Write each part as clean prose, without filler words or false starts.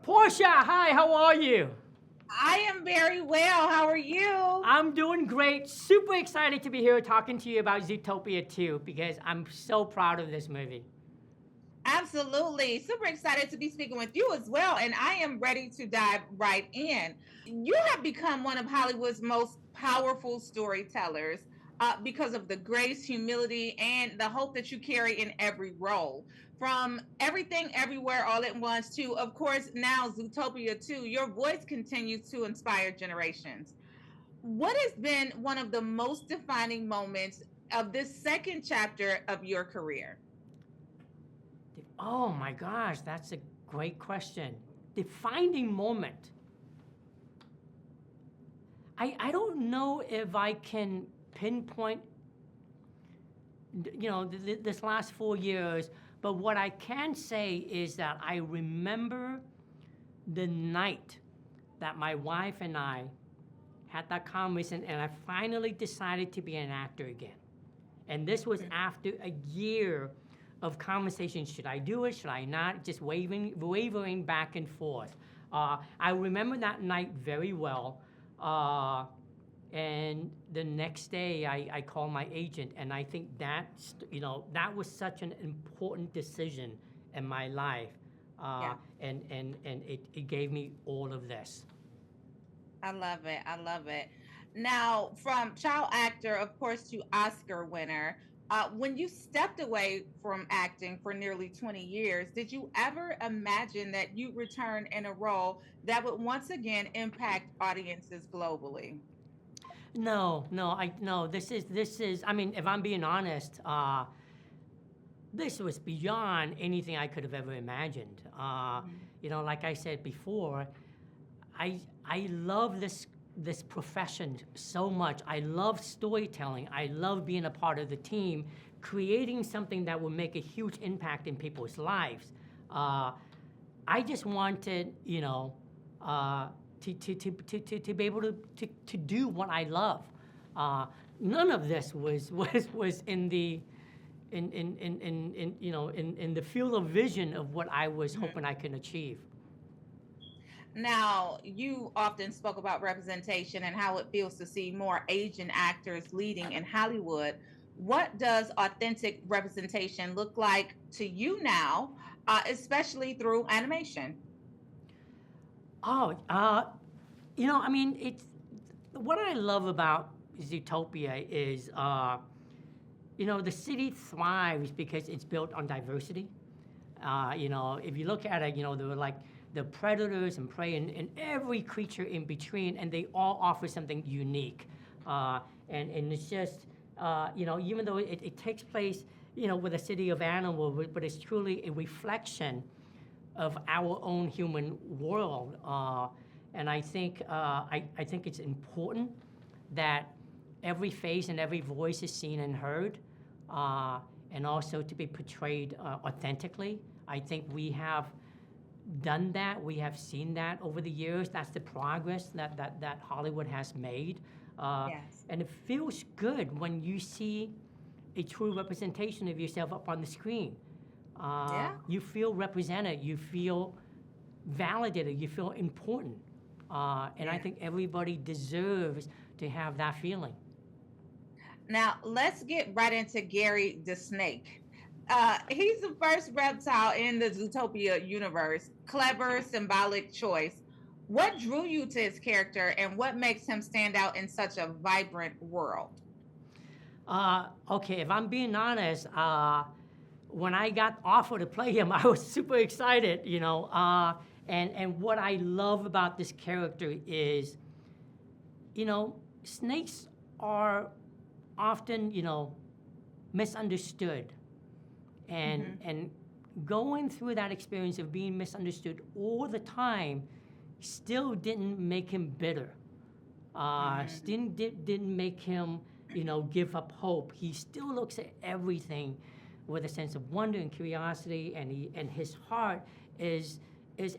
Portia, hi, how are you? I am very well. How are you? I'm doing great. Super excited to be here talking to you about Zootopia 2 because I'm so proud of this movie. Absolutely. Super excited to be speaking with you as well. And I am ready to dive right in. You have become one of Hollywood's most powerful storytellers because of the grace, humility, and the hope that you carry in every role. From everything, everywhere, all at once to, of course, now Zootopia 2, your voice continues to inspire generations. What has been one of the most defining moments of this second chapter of your career? Oh my gosh, that's a great question. Defining moment. I don't know if I can pinpoint, this last 4 years, but what I can say is that I remember the night that my wife and I had that conversation, and I finally decided to be an actor again. And this was after a year of conversation. Should I do it? Should I not? Just wavering back and forth. I remember that night very well. And the next day, I called my agent, and I think that was such an important decision in my life. Yeah, And it gave me all of this. I love it. I love it. Now, from child actor, of course, to Oscar winner, when you stepped away from acting for nearly 20 years, did you ever imagine that you'd return in a role that would once again impact audiences globally? No, no, no. This is. I mean, if I'm being honest, this was beyond anything I could have ever imagined. Mhm. Like I said before, I love this profession so much. I love storytelling. I love being a part of the team, creating something that will make a huge impact in people's lives. Uh, I just wanted, uh, to be able to do what I love. Uh, None of this was in the in the field of vision of what I was Mhm. hoping I can achieve. Now, you often spoke about representation and how it feels to see more Asian actors leading in Hollywood. What does authentic representation look like to you now, especially through animation? Oh, I mean, it's what I love about Zootopia is, the city thrives because it's built on diversity. If you look at it, there were like the predators and prey and every creature in between, and they all offer something unique. And it's just, even though it takes place, with a city of animals, but it's truly a reflection of our own human world. And I think it's important that every face and every voice is seen and heard, uh, and also to be portrayed authentically. I think we have done that. We have seen that over the years. That's the progress that Hollywood has made. Uh, Yes. and it feels good when you see a true representation of yourself up on the screen. Yeah. You feel represented, you feel validated, you feel important. And I Yeah. think everybody deserves to have that feeling. Now, let's get right into Gary the Snake. He's the first reptile in the Zootopia universe. Clever, symbolic choice. What drew you to his character and what makes him stand out in such a vibrant world? Okay, if I'm being honest, when I got offered to play him, I was super excited, and what I love about this character is, snakes are often, misunderstood, and Mhm. and going through that experience of being misunderstood all the time still didn't make him bitter. Mhm. Didn't make him, give up hope. He still looks at everything with a sense of wonder and curiosity, and his heart is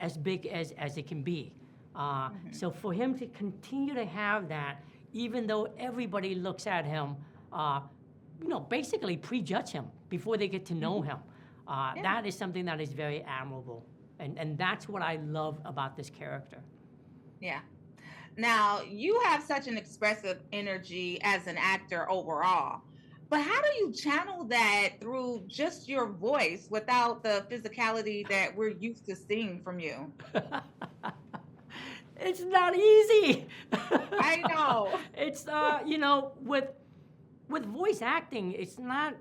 as big as it can be. Mhm. So for him to continue to have that, even though everybody looks at him, uh, basically prejudge him before they get to know Mhm. him, Yeah. that is something that is very admirable And that's what I love about this character. Yeah. Now, you have such an expressive energy as an actor overall, but how do you channel that through just your voice without the physicality that we're used to seeing from you? It's not easy. I know. It's with voice acting, it's not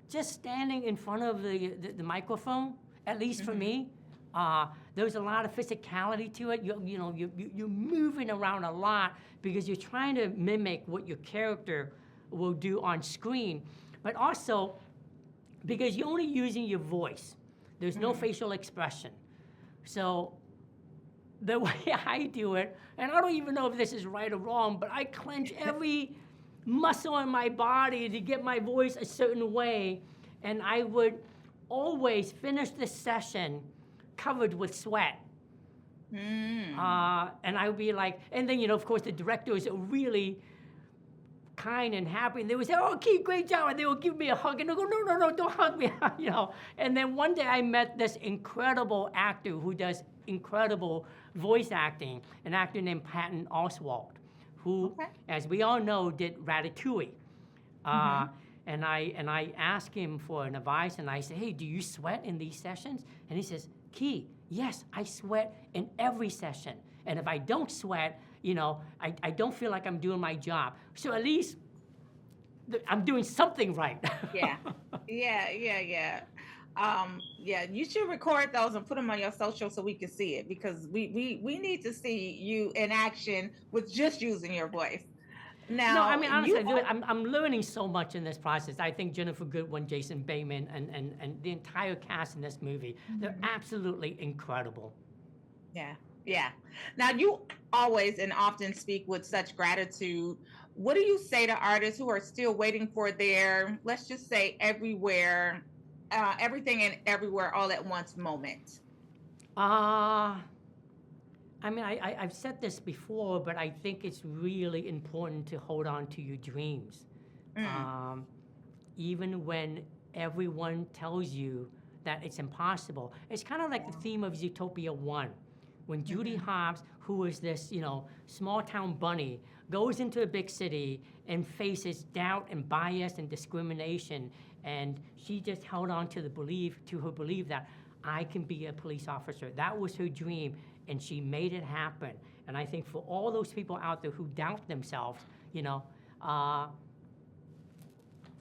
just standing in front of the microphone. At least for Hmm. me, there's a lot of physicality to it. You're moving around a lot because you're trying to mimic what your character will do on screen, but also because you're only using your voice. There's no Hmm. facial expression. So the way I do it, and I don't even know if this is right or wrong, but I clench every muscle in my body to get my voice a certain way, and I would always finish the session covered with sweat. Mm. And I would be like, and then, of course, the directors are really kind and happy, and they would say, "Oh, Keith, great job," and they would give me a hug, and they go, "No, no, no, don't hug me," And then one day I met this incredible actor who does incredible voice acting, an actor named Patton Oswalt, who, Okay. as we all know, did Ratatouille. Uh, Hmm. and I asked him for an advice, and I said, "Hey, do you sweat in these sessions?" And he says, "Key, yes, I sweat in every session. And if I don't sweat, I don't feel like I'm doing my job. So at least I'm doing something right." Yeah. Yeah, yeah, yeah. Yeah, you should record those and put them on your social so we can see it, because we need to see you in action with just using your voice. No, I Now, mean, you honestly, I'm learning so much in this process. I think Jennifer Goodwin, Jason Bateman, and the entire cast in this movie, they're Mhm. absolutely incredible. Yeah, yeah. Now, you always and often speak with such gratitude. What do you say to artists who are still waiting for their, let's just say, everything and everywhere all at once moment? Uh, I mean, I've said this before, but I think it's really important to hold on to your dreams. Mm. Um, Even when everyone tells you that it's impossible. It's kind of like the Yeah. theme of Zootopia 1. When Judy Hmm. Hobbs, who is this, small town bunny, goes into a big city and faces doubt and bias and discrimination, and she just held on to her belief that I can be a police officer. That was her dream, and she made it happen. And I think for all those people out there who doubt themselves, uh,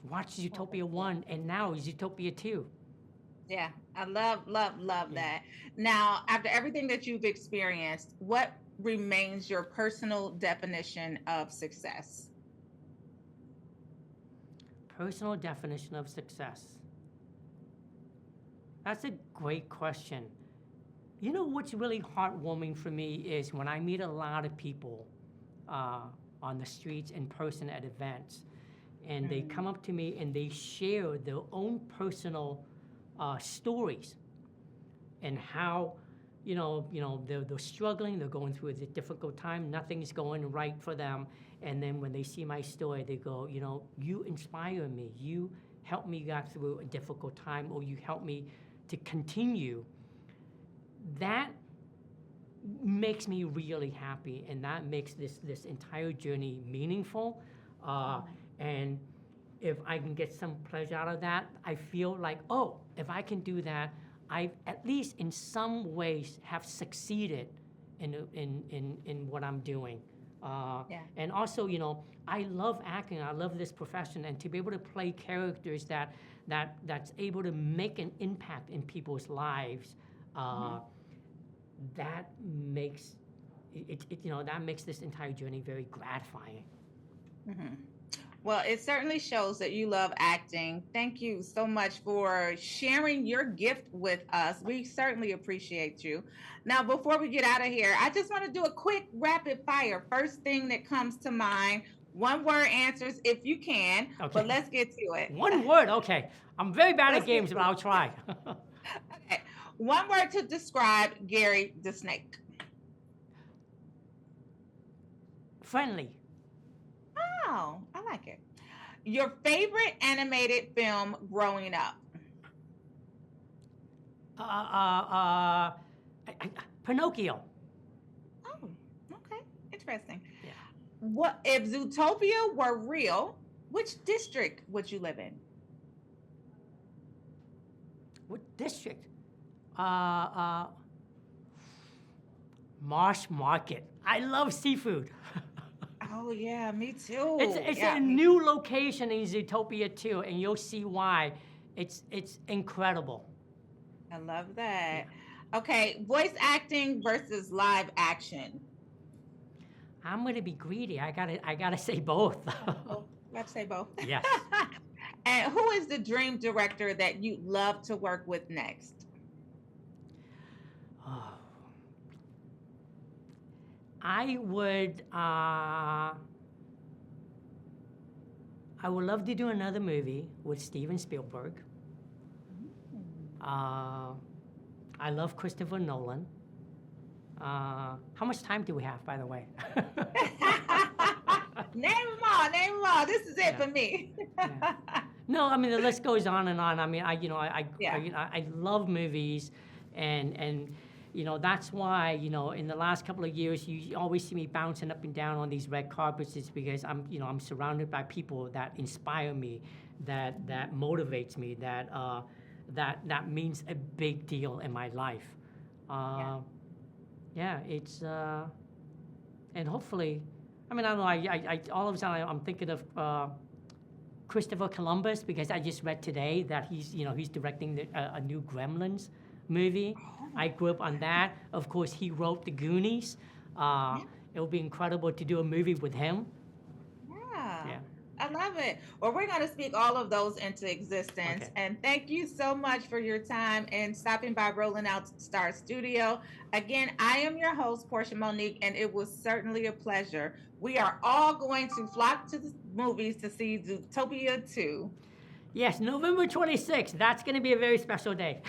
watch Zootopia 1 and now Zootopia 2. Yeah, I love, love, love Yeah. that. Now, after everything that you've experienced, what remains your personal definition of success? Personal definition of success. That's a great question. You know what's really heartwarming for me is when I meet a lot of people uh, on the streets, in person, at events, and they Mm. come up to me and they share their own personal stories and how they're struggling, they're going through a difficult time, nothing's going right for them, and then when they see my story, they go, you inspire me, you help me get through a difficult time, or you help me to continue. That makes me really happy, and that makes this entire journey meaningful. Mhm. And if I can get some pleasure out of that, I feel like, oh, if I can do that, I at least in some ways have succeeded in what I'm doing. Uh, Yeah. and also, I love acting. I love this profession, and to be able to play characters that's able to make an impact in people's lives, Mhm. uh, that makes that makes this entire journey very gratifying. Mhm. Well, it certainly shows that you love acting. Thank you so much for sharing your gift with us. We certainly appreciate you. Now, before we get out of here, I just want to do a quick rapid fire. First thing that comes to mind, one word answers if you can, but Okay. let's get to it. One word. Okay. I'm very bad at Let's get games, to but I'll it. try. Okay. One word to describe Gary the Snake. Friendly. Oh, I like it. Your favorite animated film growing up? Uh, uh, uh, Pinocchio. Oh, okay. Interesting. Yeah. What if Zootopia were real? Which district would you live in? What district? Uh, Marsh Market. I love seafood. Oh yeah, me too. It's Yeah, a me new location in Zootopia too, and you'll see why. It's incredible. I love Yeah. that. Okay, voice acting versus live action. I'm gonna be greedy. I gotta say both. Oh, let's say both. Yes. And who is the dream director that you'd love to work with next? Oh, I would. I would love to do another movie with Steven Spielberg. Uh, I love Christopher Nolan. How much time do we have, by the way? Name them all. Name them all. This is it Yeah. for me. Yeah. No, I mean the list goes on and on. I mean, Yeah. I love movies, and that's why in the last couple of years you always see me bouncing up and down on these red carpets. Is because I'm surrounded by people that inspire me, that motivates me, that means a big deal in my life. Yeah. Yeah, it's and hopefully, I mean I don't know. I all of a sudden I'm thinking of. Christopher Columbus because I just read today that he's directing a new Gremlins movie. I grew up on that. Of course, he wrote The Goonies. Yeah. It would be incredible to do a movie with him. Yeah. Yeah. I love it. Well, we're going to speak all of those into existence. Okay. And thank you so much for your time and stopping by Rolling Out Star Studio. Again, I am your host, Portia Monique, and it was certainly a pleasure. We are all going to flock to the movies to see Zootopia 2. Yes, November 26th. That's going to be a very special day.